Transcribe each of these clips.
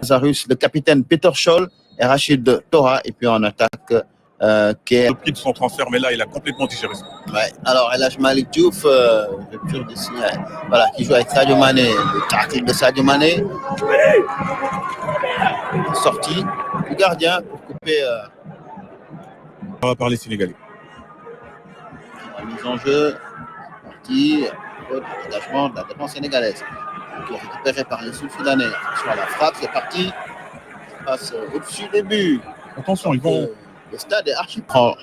Lazarus, le capitaine Peter Scholl et Rachid Tora. Et puis en attaque, qui est... Le prix de son transfert, mais là, il a complètement digéré ça. Ouais. Alors, El Hadj Malick Diouf, rupture de signal. Voilà, qui joue avec Sadio Mané. Le tacle de Sadio Mané. Sortie du gardien pour couper... Par les Sénégalais. La mise en jeu, partie, engagement de la défense sénégalaise. Qui est récupéré par les Sud-Soudanais. Sur la frappe, c'est parti. Ça passe au-dessus des buts. Attention, ils vont... Le stade est archi prend.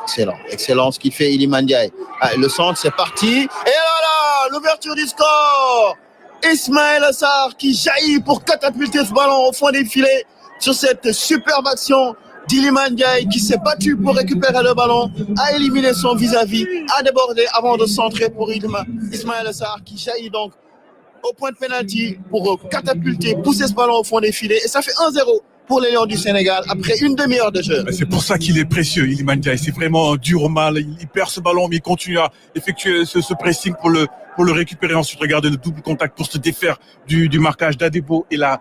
Excellent. Excellent ce qu'il fait Iliman Ndiaye. Ah, le centre, c'est parti. Et voilà, l'ouverture du score. Ismaïla Sarr qui jaillit pour catapulter ce ballon au fond des filets sur cette superbe action d'Iliman Ndiaye qui s'est battu pour récupérer le ballon, a éliminé son vis-à-vis, a débordé avant de centrer pour Ismaïla Sarr qui jaillit donc au point de pénalty pour catapulter, pousser ce ballon au fond des filets. Et ça fait 1-0 pour les Lions du Sénégal après une demi-heure de jeu. C'est pour ça qu'il est précieux, Iliman Ndiaye. C'est vraiment dur au mal. Il perd ce ballon, mais il continue à effectuer ce pressing pour le récupérer. Ensuite, regarder le double contact pour se défaire du marquage d'Adebo et la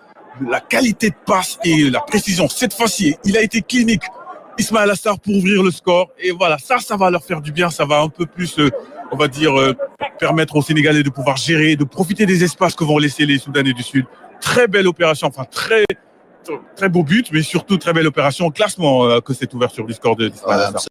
qualité de passe et la précision. Cette fois-ci, il a été clinique, Ismaïla Sarr, pour ouvrir le score. Et voilà, ça va leur faire du bien. Ça va un peu plus, on va dire, permettre aux Sénégalais de pouvoir gérer, de profiter des espaces que vont laisser les Soudanais du Sud. Très belle opération, enfin très beau but, mais surtout très belle opération. Classement que cette ouverture du score d'Ismaïla Sarr.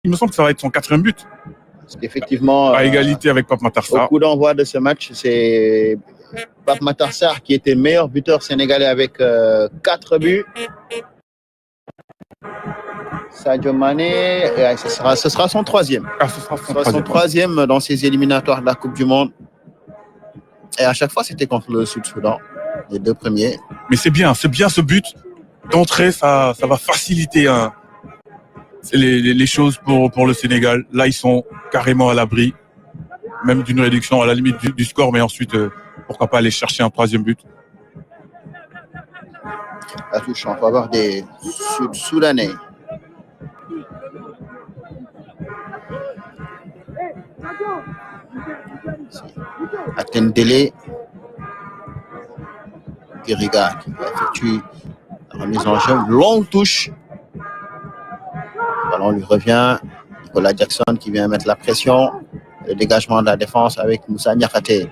Il me semble que ça va être son 4e but. Parce qu'effectivement, à égalité avec Pape Matar Sarr. Au coup d'envoi de ce match, c'est Pape Matar Sarr qui était meilleur buteur sénégalais avec 4 buts. Sadio Mané, ce sera son 3e. Ah, ce sera son 3e dans ces éliminatoires de la Coupe du Monde. Et à chaque fois, c'était contre le Sud-Soudan, les 2 premiers. Mais c'est bien ce but d'entrée, ça va faciliter les choses pour le Sénégal. Là, ils sont carrément à l'abri, même d'une réduction à la limite du score, mais ensuite, pourquoi pas aller chercher un 3e but. La touche en faveur des Sud-Soudanais. Atendele Diriga qui effectue la remise en jeu, longue touche. Le ballon lui revient. Nicolas Jackson qui vient mettre la pression. Le dégagement de la défense avec Moussa Niakhaté.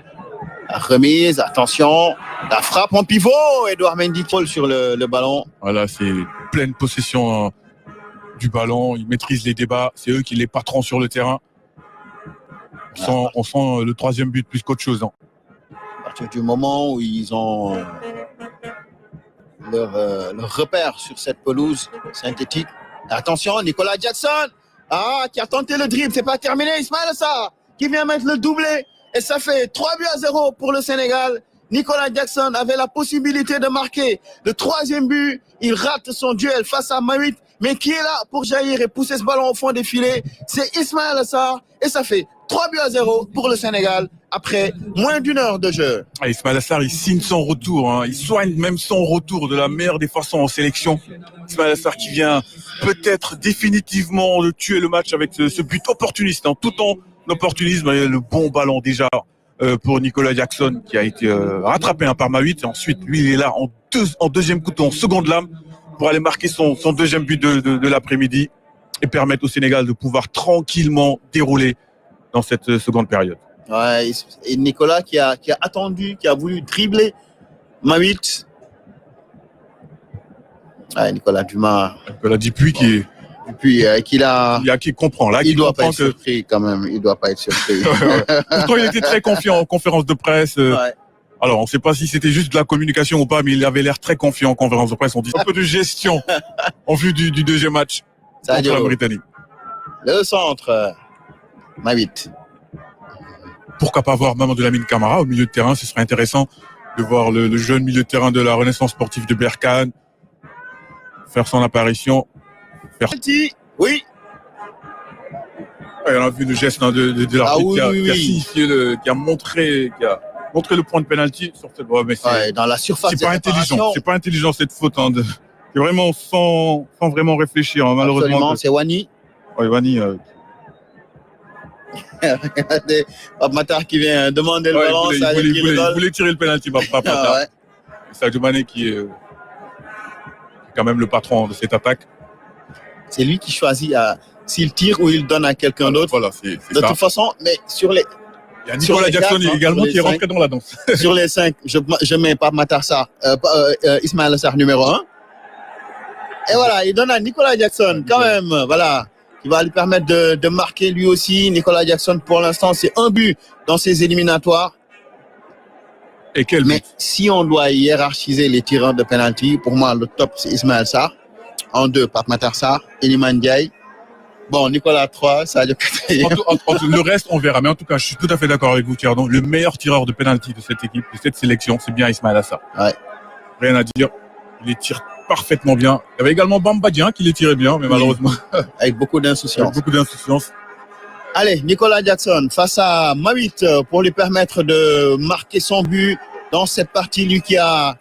La remise, attention, la frappe en pivot. Edouard Mendy troll sur le ballon. Voilà, c'est pleine possession du ballon. Ils maîtrisent les débats. C'est eux qui les patrons sur le terrain. On sent le 3e but plus qu'autre chose. À partir du moment où ils ont leur repère sur cette pelouse synthétique. Attention, Nicolas Jackson qui a tenté le dribble. C'est pas terminé. Ismaïla Sarr qui vient mettre le doublé. Et ça fait 3-0 pour le Sénégal. Nicolas Jackson avait la possibilité de marquer le 3e but. Il rate son duel face à Mawit. Mais qui est là pour jaillir et pousser ce ballon au fond des filets, c'est Ismaïla Sarr. Et ça fait 3-0 pour le Sénégal après moins d'1 heure de jeu. Ismaïla Sarr, il signe son retour. Il soigne même son retour de la meilleure des façons en sélection. Ismaïla Sarr qui vient peut-être définitivement de tuer le match avec ce but opportuniste. Tout en opportunisme, le bon ballon déjà pour Nicolas Jackson qui a été rattrapé par Mawit. Et ensuite, lui, il est là en 2e couteau, en seconde lame pour aller marquer son 2e but de l'après-midi et permettre au Sénégal de pouvoir tranquillement dérouler dans cette seconde période. Ouais, et Nicolas qui a attendu, qui a voulu dribbler Mawit. Ouais, Nicolas Dumas. Nicolas Dupuis qui comprend. Là, il doit pas être surpris quand même. Il doit pas être surpris. Pourtant, il était très confiant en conférence de presse. Ouais. Alors, on ne sait pas si c'était juste de la communication ou pas, mais il avait l'air très confiant en conférence de presse. On dit un peu de gestion en vue du deuxième match contre la Mauritanie. Le centre, Mabit. Pourquoi pas voir Mamadou Lamine Camara au milieu de terrain? Ce serait intéressant de voir le jeune milieu de terrain de la Renaissance sportive de Berkane faire son apparition. Oui. On a vu le geste de l'arbitre qui a montré le point de pénalty sur cette voie. Mais dans la surface. C'est pas intelligent cette faute. C'est vraiment sans vraiment réfléchir. Hein, malheureusement. Absolument, c'est Wani. Oui, Wani. Regardez, Pape Matar qui vient demander le ballon. Il voulait tirer le pénalty, Pape Matar. Sadio Mané qui est quand même le patron de cette attaque. C'est lui qui choisit s'il tire ou il donne à quelqu'un d'autre. Voilà, c'est de toute façon, mais sur les. Il y a Nicolas Jackson également qui est rentré dans la danse. Sur les 5, je mets Pape Matar Sarr, Ismaïla Sarr numéro 1. Et voilà, il donne à Nicolas Jackson quand même, voilà, qui va lui permettre de marquer lui aussi. Nicolas Jackson, pour l'instant, c'est un but dans ses éliminatoires. Et quel but? Mais si on doit hiérarchiser les tireurs de penalty, pour moi, le top, c'est Ismaïla Sarr. En 2, Pape Matar Sarr, Iliman Ndiaye. Bon, Nicolas 3, Sadio 4. Le reste, on verra. Mais en tout cas, je suis tout à fait d'accord avec vous, Thierry. Le meilleur tireur de penalty de cette équipe, de cette sélection, c'est bien Ismaïla Sarr. Ouais. Rien à dire. Il les tire parfaitement bien. Il y avait également Bamba Dieng qui les tirait bien, mais malheureusement. Avec beaucoup d'insouciance. Allez, Nicolas Jackson face à Mabit pour lui permettre de marquer son but dans cette partie. Lui qui a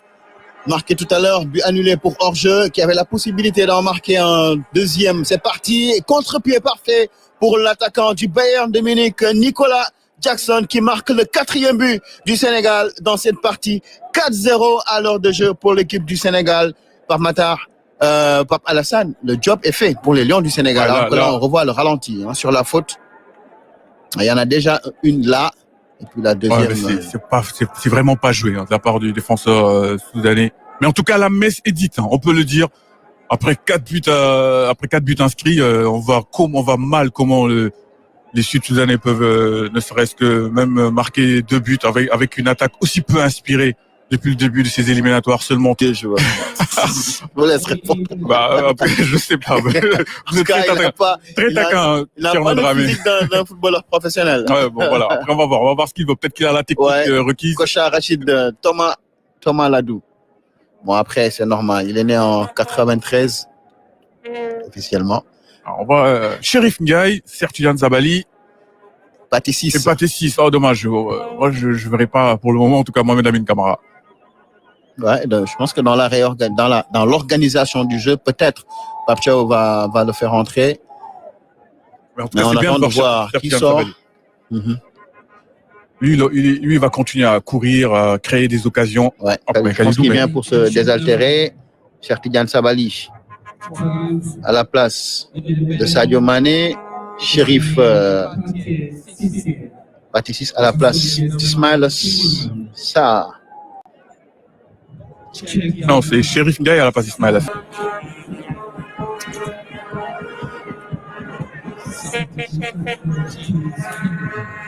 marqué tout à l'heure, but annulé pour hors-jeu, qui avait la possibilité d'en marquer un deuxième. C'est parti. Contre-pied parfait pour l'attaquant du Bayern de Munich, Nicolas Jackson, qui marque le 4e but du Sénégal dans cette partie. 4-0 à l'heure de jeu pour l'équipe du Sénégal. Pape Matar, Pape Alassane, le job est fait pour les Lions du Sénégal. Là, on revoit le ralenti sur la faute. Il y en a déjà une là. Et puis la deuxième. C'est vraiment pas joué de la part du défenseur soudanais. Mais en tout cas, la messe est dite, on peut le dire. Après 4 buts inscrits, on va mal comment les Sud-Soudanais peuvent, ne serait-ce que même marquer 2 buts avec une attaque aussi peu inspirée depuis le début de ces éliminatoires seulement. Je vous laisse répondre. Après, je sais pas. Vous êtes très taquin, il n'a pas le physique d'un footballeur professionnel. Ouais, bon, voilà. Après, on va voir ce qu'il veut. Peut-être qu'il a la technique requise. Kocha Rachid, Thomas Ladou. Bon, après, c'est normal. Il est né en 93, officiellement. Alors, on va Chérif Ndiaye, Sertudiane Sabali. Pathé 6. C'est Pathé 6. Oh, dommage. Moi, je ne verrai pas pour le moment, en tout cas, Mohamed Lamine Camara. Ouais, je pense que dans l'organisation du jeu, peut-être Pape Thiaw va le faire entrer. Mais en tout cas, c'est bien de voir qui sort. Lui, il va continuer à courir, à créer des occasions. Ouais, je pense qu'il vient pour se désaltérer. Sertidiane Sabali à la place de Sadio Mané. Chérif Pathé à la place d'Ismaïla Sarr. Non, c'est Chérif Ndiaye à la place d'Ismaïla Sarr.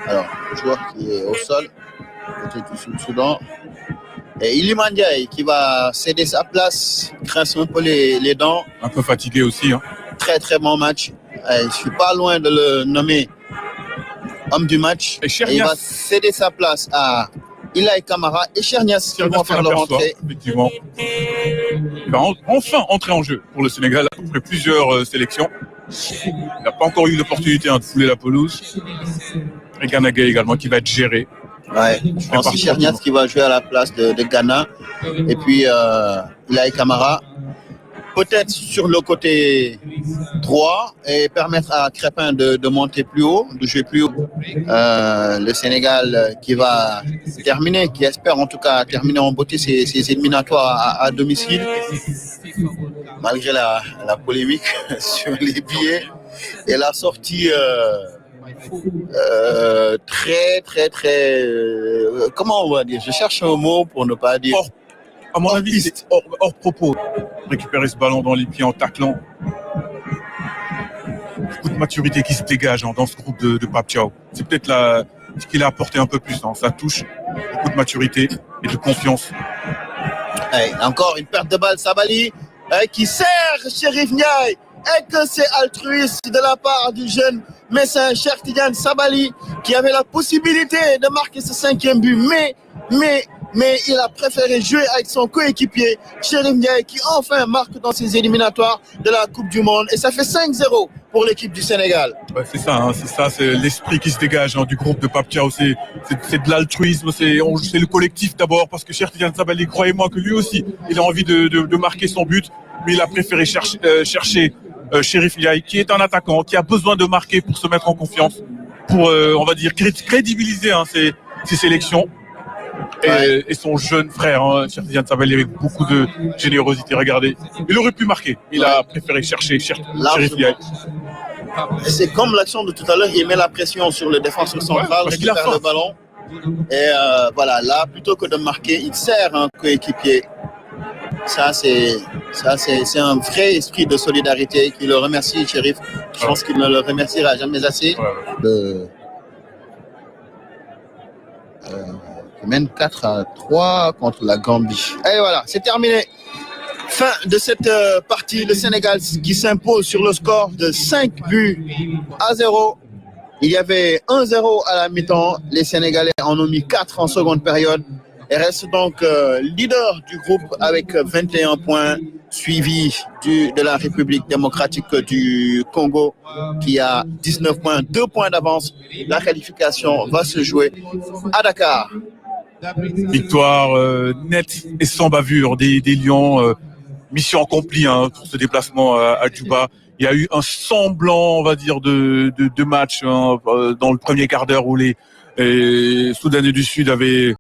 Alors, le joueur qui est au sol, côté du Sud-Soudan. Et Iliman Ndiaye qui va céder sa place, grince un peu les dents. Un peu fatigué aussi. Très très bon match. Je suis pas loin de le nommer homme du match. Et il va céder sa place à Ilaï Camara et Chernias qui vont faire leur entrée. Effectivement. Il va enfin entrer en jeu pour le Sénégal après plusieurs sélections. Il n'a pas encore eu l'opportunité de fouler la pelouse. Et Ganagay également qui va être géré. Ouais, je pense que Chernias qui va jouer à la place de Ghana. Et puis Ilaï Camara. Peut-être sur le côté droit et permettre à Crépin de monter plus haut, de jouer plus haut. Le Sénégal qui va terminer, qui espère en tout cas terminer en beauté ses éliminatoires à domicile, malgré la polémique sur les billets et la sortie très, comment on va dire? Je cherche un mot pour ne pas dire. À mon avis, c'est hors propos. Récupérer ce ballon dans les pieds en taclant. Beaucoup de maturité qui se dégage dans ce groupe de Pape Thiaw. C'est peut-être ce qu'il a apporté un peu plus dans sa touche. Beaucoup de maturité. et de confiance. Encore une perte de balle, Sabali qui sert Chérif Ndiaye et que c'est altruiste de la part du jeune Messin Cheikh Tidiane Sabali qui avait la possibilité de marquer ce 5e but, mais il a préféré jouer avec son coéquipier Chérif Ndiaye qui enfin marque dans ses éliminatoires de la Coupe du Monde et ça fait 5-0 pour l'équipe du Sénégal. Ouais, c'est ça, c'est l'esprit qui se dégage du groupe de Pape Thiaw, c'est de l'altruisme, c'est le collectif d'abord parce que Cheikh Tidiane Sabali, croyez-moi que lui aussi, il a envie de marquer son but, mais il a préféré chercher Chérif Ndiaye qui est un attaquant, qui a besoin de marquer pour se mettre en confiance, pour on va dire crédibiliser ses sélections. Et son jeune frère, Cheikh Tidiane Sabali, avec beaucoup de générosité. Regardez, il aurait pu marquer. Il a préféré chercher Chérif Ndiaye. C'est comme l'action de tout à l'heure, il met la pression sur le défenseur central, récupère le ballon. Et voilà, là, plutôt que de marquer, il sert un coéquipier. Ça, c'est un vrai esprit de solidarité qui le remercie, Chérif. Je pense qu'il ne le remerciera jamais assez. Il mène 4-3 contre la Gambie. Et voilà, c'est terminé. Fin de cette partie, le Sénégal qui s'impose sur le score de 5-0. Il y avait 1-0 à la mi-temps. Les Sénégalais en ont mis 4 en seconde période et restent donc leader du groupe avec 21 points, suivi de la République démocratique du Congo qui a 19 points, 2 points d'avance. La qualification va se jouer à Dakar. Victoire nette et sans bavure des Lions. Mission accomplie pour ce déplacement à Djouba. Il y a eu un semblant, on va dire, de match dans le premier quart d'heure où les Soudanais du Sud avaient